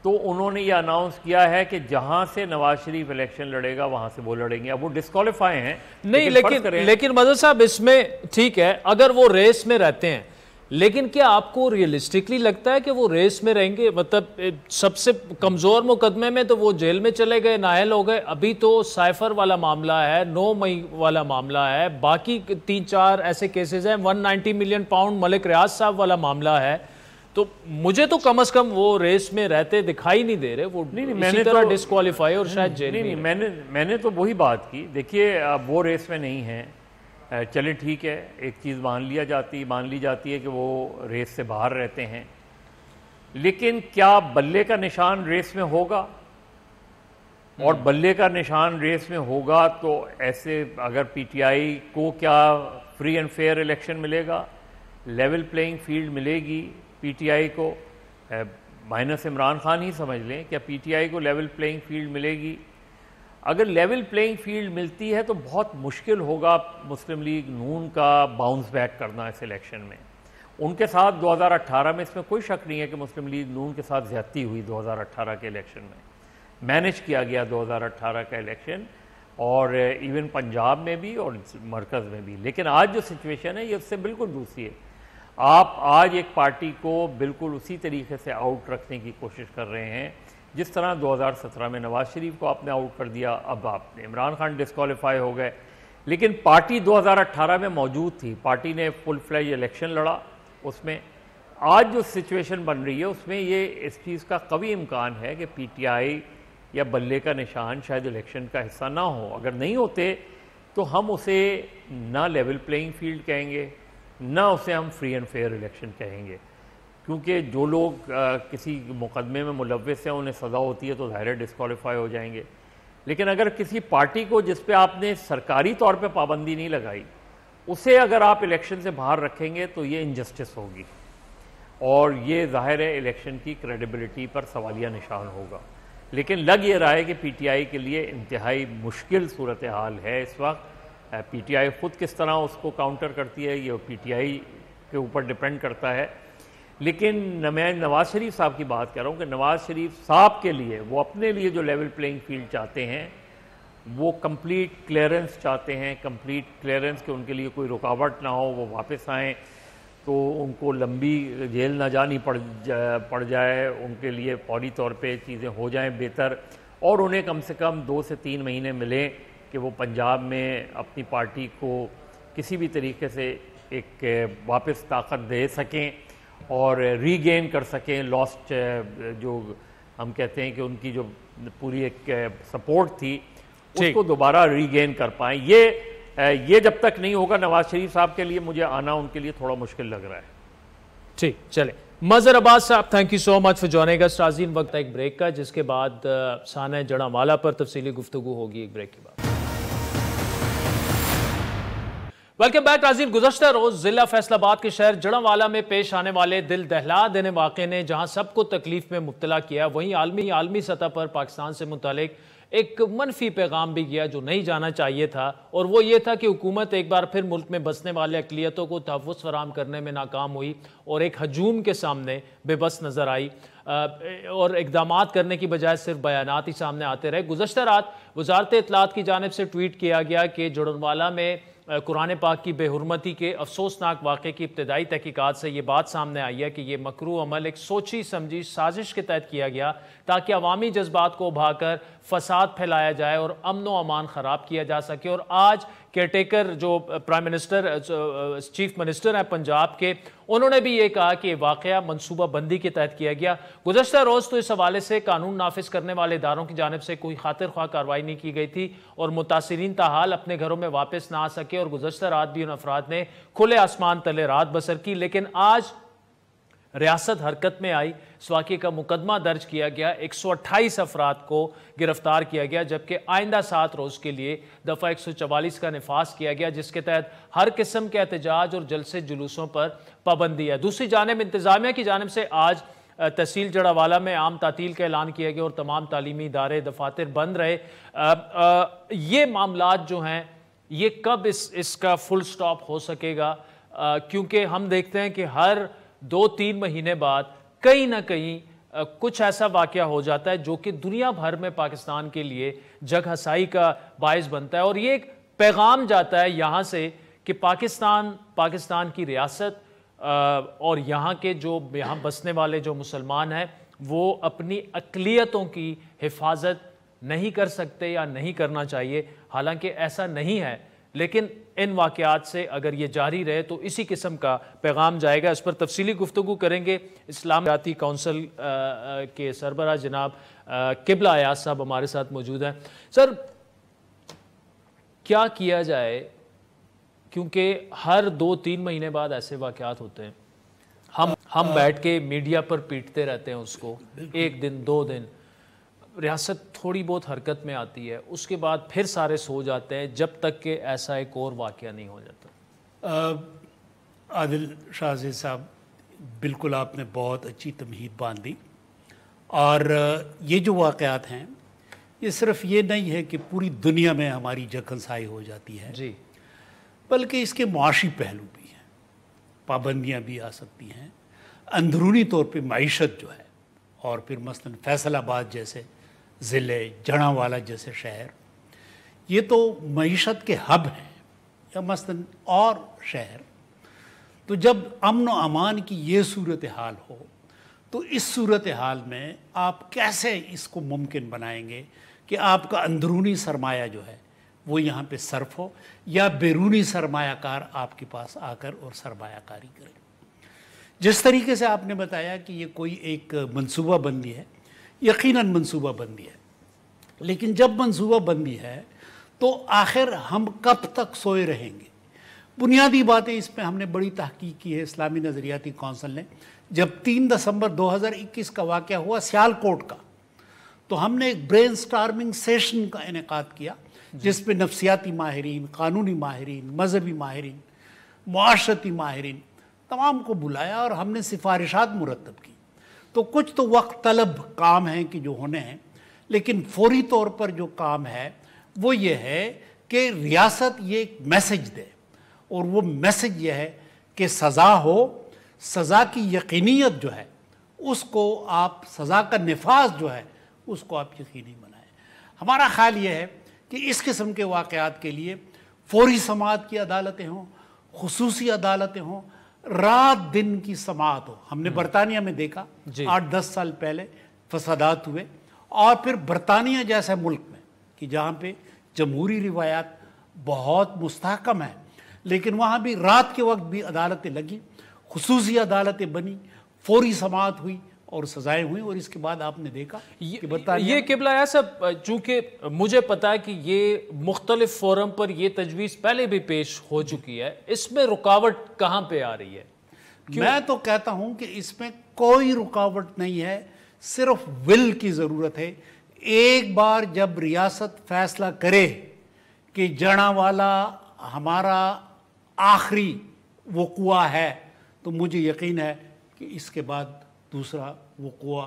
تو انہوں نے یہ اناؤنس کیا ہے کہ جہاں سے نواز شریف الیکشن لڑے گا وہاں سے وہ لڑیں گے. اب وہ ڈسکوالیفائی ہیں نہیں, لیکن مظہر صاحب اس میں ٹھیک ہے اگر وہ ریس میں رہتے ہیں, لیکن کیا آپ کو ریئلسٹکلی لگتا ہے کہ وہ ریس میں رہیں گے؟ مطلب سب سے کمزور مقدمے میں تو وہ جیل میں چلے گئے, نااہل ہو گئے. ابھی تو سائفر والا معاملہ ہے, 9 مئی والا معاملہ ہے, باقی 3-4 ایسے کیسز ہیں, 190 ملین پاؤنڈ ملک ریاض صاحب والا معاملہ ہے. تو مجھے تو کم از کم وہ ریس میں رہتے دکھائی نہیں دے رہے. وہ اسی طرح ڈسکوالیفائی اور شاید جیل میں. میں نے تو وہی بات کی. دیکھیے اب وہ ریس میں نہیں ہیں, چلیں ٹھیک ہے, ایک چیز مان لی جاتی ہے کہ وہ ریس سے باہر رہتے ہیں, لیکن کیا بلے کا نشان ریس میں ہوگا؟ اور بلے کا نشان ریس میں ہوگا تو ایسے اگر پی ٹی آئی کو کیا فری اینڈ فیئر الیکشن ملے گا, لیول پلینگ فیلڈ ملے گی پی ٹی آئی کو؟ مائنس عمران خان ہی سمجھ لیں, کیا پی ٹی آئی کو لیول پلینگ فیلڈ ملے گی؟ اگر لیول پلینگ فیلڈ ملتی ہے تو بہت مشکل ہوگا مسلم لیگ نون کا باؤنس بیک کرنا اس الیکشن میں. ان کے ساتھ 2018 میں اس میں کوئی شک نہیں ہے کہ مسلم لیگ نون کے ساتھ زیادتی ہوئی 2018 کے الیکشن میں, مینیج کیا گیا 2018 کا الیکشن, اور ایون پنجاب میں بھی اور مرکز میں بھی. لیکن آج جو سچویشن ہے یہ اس سے بالکل دوسری ہے. آپ آج ایک پارٹی کو بالکل اسی طریقے سے آؤٹ رکھنے کی کوشش کر رہے ہیں جس طرح 2017 میں نواز شریف کو آپ نے آؤٹ کر دیا, اب آپ نے عمران خان ڈسکوالیفائی ہو گئے. لیکن پارٹی 2018 میں موجود تھی, پارٹی نے فل فلیج الیکشن لڑا. اس میں آج جو سچویشن بن رہی ہے اس میں یہ اس چیز کا قوی امکان ہے کہ پی ٹی آئی یا بلے کا نشان شاید الیکشن کا حصہ نہ ہو. اگر نہیں ہوتے تو ہم اسے نہ لیول پلینگ فیلڈ کہیں گے, نہ اسے ہم فری اینڈ فیئر الیکشن کہیں گے, کیونکہ جو لوگ کسی مقدمے میں ملوث ہیں انہیں سزا ہوتی ہے تو ظاہر ڈسکوالیفائی ہو جائیں گے. لیکن اگر کسی پارٹی کو جس پہ آپ نے سرکاری طور پہ پابندی نہیں لگائی اسے اگر آپ الیکشن سے باہر رکھیں گے تو یہ انجسٹس ہوگی, اور یہ ظاہر ہے الیکشن کی کریڈیبلٹی پر سوالیہ نشان ہوگا. لیکن لگ یہ رہا ہے کہ پی ٹی آئی کے لیے انتہائی مشکل صورتحال ہے اس وقت. پی ٹی آئی خود کس طرح اس کو کاؤنٹر کرتی ہے یہ پی ٹی آئی کے اوپر ڈیپینڈ کرتا ہے. لیکن میں نواز شریف صاحب کی بات کر رہا ہوں کہ نواز شریف صاحب کے لیے وہ اپنے لیے جو لیول پلینگ فیلڈ چاہتے ہیں وہ کمپلیٹ کلیئرنس چاہتے ہیں, کمپلیٹ کلیئرنس کہ ان کے لیے کوئی رکاوٹ نہ ہو, وہ واپس آئیں تو ان کو لمبی جیل نہ جانی پڑ جائے, ان کے لیے فوری طور پہ چیزیں ہو جائیں بہتر, اور انہیں کم سے کم 2 سے 3 مہینے ملیں کہ وہ پنجاب میں اپنی پارٹی کو کسی بھی طریقے سے ایک واپس طاقت دے سکیں اور ری گین کر سکیں لاسٹ جو ہم کہتے ہیں کہ ان کی جو پوری ایک سپورٹ تھی اس کو دوبارہ ری گین کر پائیں. یہ جب تک نہیں ہوگا نواز شریف صاحب کے لیے مجھے آنا ان کے لیے تھوڑا مشکل لگ رہا ہے. ٹھیک, چلیں. Mazhar Abbas sahab thank you so much for joining اس. ناظرین وقت ایک بریک کا, جس کے بعد سانحہ جڑاں پر تفصیلی گفتگو ہوگی ایک بریک کے بعد. ویلکم بیک ناظرین. گزشتہ روز ضلع فیصل آباد کے شہر جڑاں میں پیش آنے والے دل دہلا دینے واقعے نے جہاں سب کو تکلیف میں مبتلا کیا, وہیں عالمی سطح پر پاکستان سے متعلق ایک منفی پیغام بھی گیا جو نہیں جانا چاہیے تھا, اور وہ یہ تھا کہ حکومت ایک بار پھر ملک میں بسنے والے اقلیتوں کو تحفظ فراہم کرنے میں ناکام ہوئی اور ایک ہجوم کے سامنے بے بس نظر آئی, اور اقدامات کرنے کی بجائے صرف بیانات ہی سامنے آتے رہے. گزشتہ رات وزارت اطلاعات کی جانب سے ٹویٹ کیا گیا کہ جڑنوالا میں قرآن پاک کی بے حرمتی کے افسوسناک واقعے کی ابتدائی تحقیقات سے یہ بات سامنے آئی ہے کہ یہ مکروہ عمل ایک سوچی سمجھی سازش کے تحت کیا گیا تاکہ عوامی جذبات کو ابھا کر فساد پھیلایا جائے اور امن و امان خراب کیا جا سکے. اور آج کیئرٹیکر جو پرائم منسٹر چیف منسٹر ہیں پنجاب کے, انہوں نے بھی یہ کہا کہ واقعہ منصوبہ بندی کے تحت کیا گیا. گزشتہ روز تو اس حوالے سے قانون نافذ کرنے والے اداروں کی جانب سے کوئی خاطر خواہ کارروائی نہیں کی گئی تھی اور متاثرین تاحال اپنے گھروں میں واپس نہ آ سکے, اور گزشتہ رات بھی ان افراد نے کھلے آسمان تلے رات بسر کی. لیکن آج ریاست حرکت میں آئی, اس واقعے کا مقدمہ درج کیا گیا, 128 افراد کو گرفتار کیا گیا, جبکہ آئندہ 7 روز کے لیے دفعہ 144 کا نفاذ کیا گیا جس کے تحت ہر قسم کے احتجاج اور جلسے جلوسوں پر پابندی ہے. دوسری جانب انتظامیہ کی جانب سے آج تحصیل جڑاوالا میں عام تعطیل کا اعلان کیا گیا اور تمام تعلیمی ادارے دفاتر بند رہے. یہ معاملات جو ہیں یہ کب اس کا فل سٹاپ ہو سکے گا؟ کیونکہ ہم دیکھتے ہیں کہ ہر 2-3 مہینے بعد کہیں نہ کہیں کچھ ایسا واقعہ ہو جاتا ہے جو کہ دنیا بھر میں پاکستان کے لیے جگ ہسائی کا باعث بنتا ہے, اور یہ ایک پیغام جاتا ہے یہاں سے کہ پاکستان کی ریاست اور یہاں کے جو یہاں بسنے والے جو مسلمان ہیں وہ اپنی اقلیتوں کی حفاظت نہیں کر سکتے یا نہیں کرنا چاہیے. حالانکہ ایسا نہیں ہے, لیکن ان واقعات سے اگر یہ جاری رہے تو اسی قسم کا پیغام جائے گا. اس پر تفصیلی گفتگو کریں گے. اسلامیاتی کونسل کے سربراہ جناب قبلہ ایاز صاحب ہمارے ساتھ موجود ہیں. سر, کیا کیا جائے کیونکہ ہر 2-3 مہینے بعد ایسے واقعات ہوتے ہیں, ہم بیٹھ کے میڈیا پر پیٹتے رہتے ہیں اس کو, 1 دن 2 دن ریاست تھوڑی بہت حرکت میں آتی ہے, اس کے بعد پھر سارے سو جاتے ہیں جب تک کہ ایسا ایک اور واقعہ نہیں ہو جاتا. عادل شاہ زیب صاحب, بالکل آپ نے بہت اچھی تمہید باندھی, اور یہ جو واقعات ہیں یہ صرف یہ نہیں ہے کہ پوری دنیا میں ہماری جگ ہنسائی ہو جاتی ہے جی, بلکہ اس کے معاشی پہلو بھی ہیں, پابندیاں بھی آ سکتی ہیں, اندرونی طور پہ معیشت جو ہے, اور پھر مثلا فیصل آباد جیسے ضلع, جڑاوالا جیسے شہر, یہ تو معیشت کے ہب ہیں, یا مثلا اور شہر. تو جب امن و امان کی یہ صورتحال ہو تو اس صورتحال میں آپ کیسے اس کو ممکن بنائیں گے کہ آپ کا اندرونی سرمایہ جو ہے وہ یہاں پہ صرف ہو, یا بیرونی سرمایہ کار آپ کے پاس آ کر اور سرمایہ کاری کرے. جس طریقے سے آپ نے بتایا کہ یہ کوئی ایک منصوبہ بندی ہے, یقیناً منصوبہ بندی ہے, لیکن جب منصوبہ بندی ہے تو آخر ہم کب تک سوئے رہیں گے؟ بنیادی باتیں اس پہ ہم نے بڑی تحقیق کی ہے اسلامی نظریاتی کونسل نے. جب 3 دسمبر 2021 کا واقعہ ہوا سیالکوٹ کا, تو ہم نے ایک برین سٹارمنگ سیشن کا انعقاد کیا جس پہ نفسیاتی ماہرین, قانونی ماہرین, مذہبی ماہرین, معاشرتی ماہرین تمام کو بلایا اور ہم نے سفارشات مرتب کی. تو کچھ تو وقت طلب کام ہیں کہ جو ہونے ہیں, لیکن فوری طور پر جو کام ہے وہ یہ ہے کہ ریاست یہ ایک میسج دے, اور وہ میسج یہ ہے کہ سزا ہو, سزا کی یقینیت جو ہے اس کو آپ, سزا کا نفاذ جو ہے اس کو آپ یقینی بنائیں. ہمارا خیال یہ ہے کہ اس قسم کے واقعات کے لیے فوری سماعت کی عدالتیں ہوں, خصوصی عدالتیں ہوں, رات دن کی سماعت ہو. ہم نے برطانیہ میں دیکھا 8-10 سال پہلے فسادات ہوئے, اور پھر برطانیہ جیسے ملک میں کہ جہاں پہ جمہوری روایات بہت مستحکم ہیں, لیکن وہاں بھی رات کے وقت بھی عدالتیں لگیں, خصوصی عدالتیں بنی, فوری سماعت ہوئی اور سزائیں ہوئیں. اور اس کے بعد آپ نے دیکھا کہ برطانیہ یہ قبلہ ایاز صاحب, چونکہ مجھے پتا ہے کہ یہ مختلف فورم پر یہ تجویز پہلے بھی پیش ہو چکی ہے, اس میں رکاوٹ کہاں پہ آ رہی ہے؟ میں تو کہتا ہوں کہ اس میں کوئی رکاوٹ نہیں ہے, صرف ول کی ضرورت ہے. ایک بار جب ریاست فیصلہ کرے کہ جڑاوالا ہمارا آخری وقوع ہے, تو مجھے یقین ہے کہ اس کے بعد دوسرا وقوع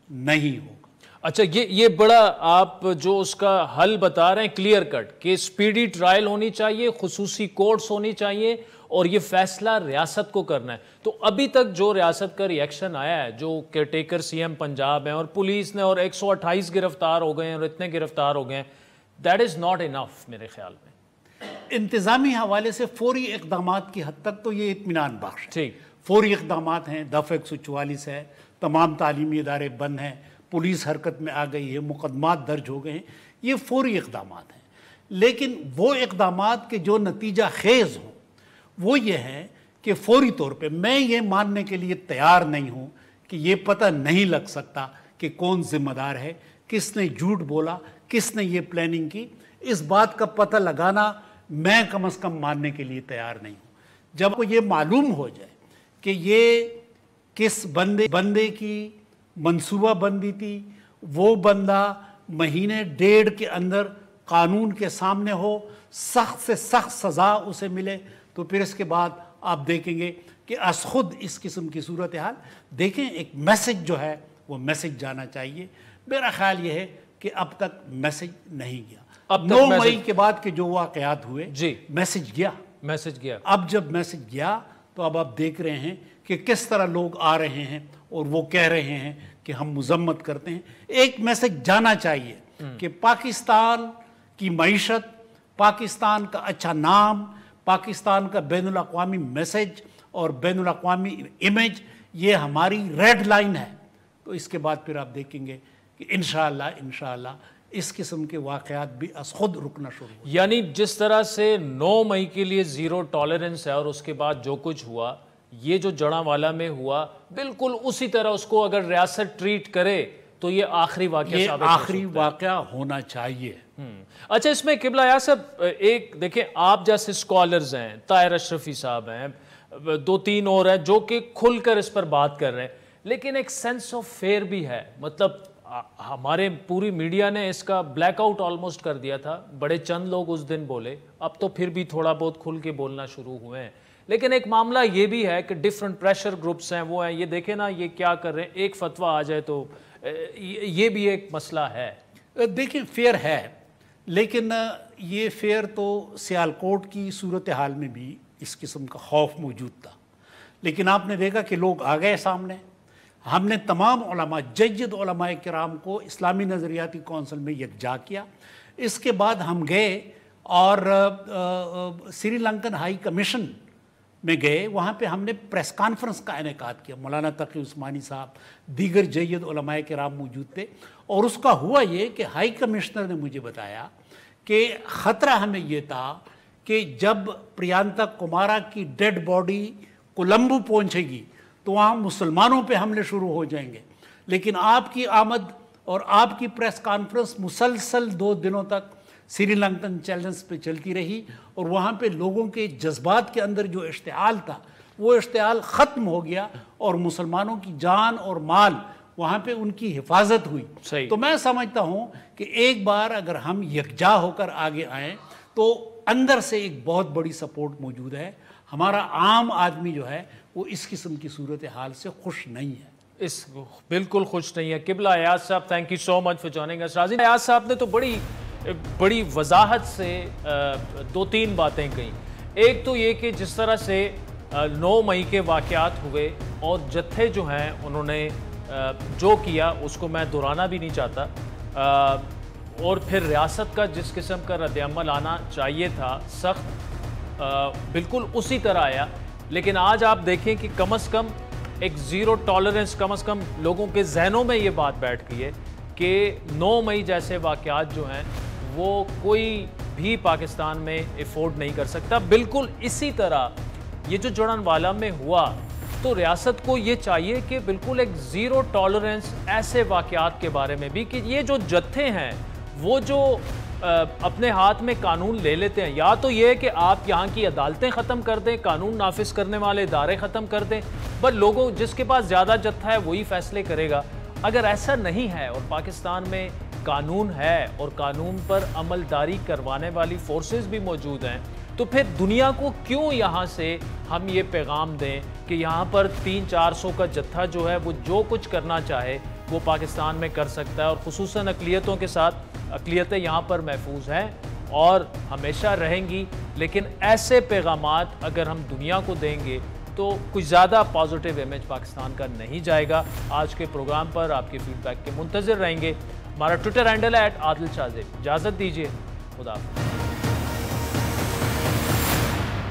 نہیں ہوگا. اچھا, یہ بڑا آپ جو اس کا حل بتا رہے ہیں کلیئر کٹ کہ سپیڈی ٹرائل ہونی چاہیے, خصوصی کورٹس ہونی چاہیے, اور یہ فیصلہ ریاست کو کرنا ہے. تو ابھی تک جو ریاست کا ریئیکشن آیا ہے, جو caretaker C M Punjab ہیں اور پولیس نے, اور 128 گرفتار ہو گئے ہیں اور اتنے گرفتار ہو گئے ہیں, دیٹ از ناٹ انف میرے خیال میں. انتظامی حوالے سے فوری اقدامات کی حد تک تو یہ اطمینان بخش ہے. ٹھیک, فوری اقدامات ہیں, دفعہ 144 ہے, تمام تعلیمی ادارے بند ہیں, پولیس حرکت میں آ گئی ہے, مقدمات درج ہو گئے ہیں, یہ فوری اقدامات ہیں. لیکن وہ اقدامات کے جو نتیجہ خیز ہوں وہ یہ ہے کہ فوری طور پہ میں یہ ماننے کے لیے تیار نہیں ہوں کہ یہ پتہ نہیں لگ سکتا کہ کون ذمہ دار ہے, کس نے جھوٹ بولا, کس نے یہ پلاننگ کی. اس بات کا پتہ لگانا میں کم از کم ماننے کے لیے تیار نہیں ہوں. جب کو یہ معلوم ہو جائے کہ یہ کس بندے کی منصوبہ بندی تھی, وہ بندہ مہینے 1.5 کے اندر قانون کے سامنے ہو, سخت سے سخت سزا اسے ملے, تو پھر اس کے بعد آپ دیکھیں گے کہ از خود اس قسم کی صورتحال دیکھیں، ایک میسج جو ہے وہ میسج جانا چاہیے. میرا خیال یہ ہے کہ اب تک میسج نہیں گیا. اب 9 مئی کے بعد کے جو واقعات ہوئے میسج گیا. اب جب میسج گیا تو اب آپ دیکھ رہے ہیں کہ کس طرح لوگ آ رہے ہیں اور وہ کہہ رہے ہیں کہ ہم مذمت کرتے ہیں. ایک میسج جانا چاہیے کہ پاکستان کی معیشت، پاکستان کا اچھا نام، پاکستان کا بین الاقوامی میسج اور بین الاقوامی امیج یہ ہماری ریڈ لائن ہے. تو اس کے بعد پھر آپ دیکھیں گے کہ انشاءاللہ اس قسم کے واقعات بھی از خود رکنا شروع ہو. یعنی جس طرح سے 9 مئی کے لیے زیرو ٹالرنس ہے اور اس کے بعد جو کچھ ہوا، یہ جو جڑاں میں ہوا، بالکل اسی طرح اس کو اگر ریاست ٹریٹ کرے تو یہ آخری واقعہ ہونا چاہیے. اچھا، اس میں قبلہ یا صاحب ایک دیکھیں، آپ جیسے اسکالرز ہیں، طاہر اشرفی صاحب ہیں، 2-3 اور ہیں جو کہ کھل کر اس پر بات کر رہے ہیں، لیکن ایک سینس آف فیئر بھی ہے. مطلب ہمارے پوری میڈیا نے اس کا بلیک آؤٹ آلموسٹ کر دیا تھا. بڑے چند لوگ اس دن بولے، اب تو پھر بھی تھوڑا بہت کھل کے بولنا شروع ہوئے ہیں. لیکن ایک معاملہ یہ بھی ہے کہ ڈیفرنٹ پریشر گروپس ہیں، وہ ہیں، یہ دیکھیں نا یہ کیا کر رہے ہیں، ایک فتویٰ آ جائے تو یہ بھی ایک مسئلہ ہے. دیکھیں، فیئر ہے، لیکن یہ فیئر تو سیالکوٹ کی صورتحال میں بھی اس قسم کا خوف موجود تھا. لیکن آپ نے دیکھا کہ لوگ آ گئے سامنے. ہم نے تمام علماء، جید علماء کرام کو اسلامی نظریاتی کونسل میں یکجا کیا. اس کے بعد ہم گئے اور سری لنکن ہائی کمیشن میں گئے. وہاں پہ ہم نے پریس کانفرنس کا انعقاد کیا. مولانا تقی عثمانی صاحب، دیگر جید علماء کرام موجود تھے. اور اس کا ہوا یہ کہ ہائی کمشنر نے مجھے بتایا کہ خطرہ ہمیں یہ تھا کہ جب پریانتا کمارا کی ڈیڈ باڈی کولمبو پہنچے گی تو وہاں مسلمانوں پہ حملے شروع ہو جائیں گے. لیکن آپ کی آمد اور آپ کی پریس کانفرنس مسلسل 2 دنوں تک سری لنکن چینلز پہ چلتی رہی، اور وہاں پہ لوگوں کے جذبات کے اندر جو اشتعال تھا وہ اشتعال ختم ہو گیا، اور مسلمانوں کی جان اور مال وہاں پہ ان کی حفاظت ہوئی. تو میں سمجھتا ہوں کہ ایک بار اگر ہم یکجا ہو کر آگے آئیں تو اندر سے ایک بہت بڑی سپورٹ موجود ہے. ہمارا عام آدمی جو ہے وہ اس قسم کی صورتحال سے خوش نہیں ہے. بالکل خوش نہیں ہے. قبلہ Ayaz sahab, thank you so much for joining اس. رازی ایاز صاحب نے تو بڑی وضاحت سے 2-3 باتیں کہیں. ایک تو یہ کہ جس طرح سے 9 مئی کے واقعات ہوئے اور جتھے جو ہیں انہوں نے جو کیا اس کو میں دہرانا بھی نہیں چاہتا، اور پھر ریاست کا جس قسم کا رد عمل آنا چاہیے تھا سخت، بالکل اسی طرح آیا. لیکن آج آپ دیکھیں کہ کم از کم ایک زیرو ٹالرنس، کم از کم لوگوں کے ذہنوں میں یہ بات بیٹھ گئی ہے کہ 9 مئی جیسے واقعات جو ہیں وہ کوئی بھی پاکستان میں افورڈ نہیں کر سکتا. بالکل اسی طرح یہ جو جڑن والا میں ہوا تو ریاست کو یہ چاہیے کہ بالکل ایک زیرو ٹالرنس ایسے واقعات کے بارے میں بھی، کہ یہ جو جتھے ہیں وہ جو اپنے ہاتھ میں قانون لے لیتے ہیں، یا تو یہ کہ آپ یہاں کی عدالتیں ختم کر دیں، قانون نافذ کرنے والے ادارے ختم کر دیں، بس لوگوں جس کے پاس زیادہ جتھا ہے وہی فیصلے کرے گا. اگر ایسا نہیں ہے اور پاکستان میں قانون ہے اور قانون پر عمل داری کروانے والی فورسز بھی موجود ہیں، تو پھر دنیا کو کیوں یہاں سے ہم یہ پیغام دیں کہ یہاں پر 300-400 کا جتھا جو ہے وہ جو کچھ کرنا چاہے وہ پاکستان میں کر سکتا ہے، اور خصوصاً اقلیتوں کے ساتھ. اقلیتیں یہاں پر محفوظ ہیں اور ہمیشہ رہیں گی. لیکن ایسے پیغامات اگر ہم دنیا کو دیں گے تو کچھ زیادہ پازیٹیو امیج پاکستان کا نہیں جائے گا. آج کے پروگرام پر آپ کے فیڈ بیک کے منتظر رہیں گے. ہمارا ٹویٹر ہینڈل ہے @عادل شاہ زیب. اجازت دیجیے، خدا حافظ.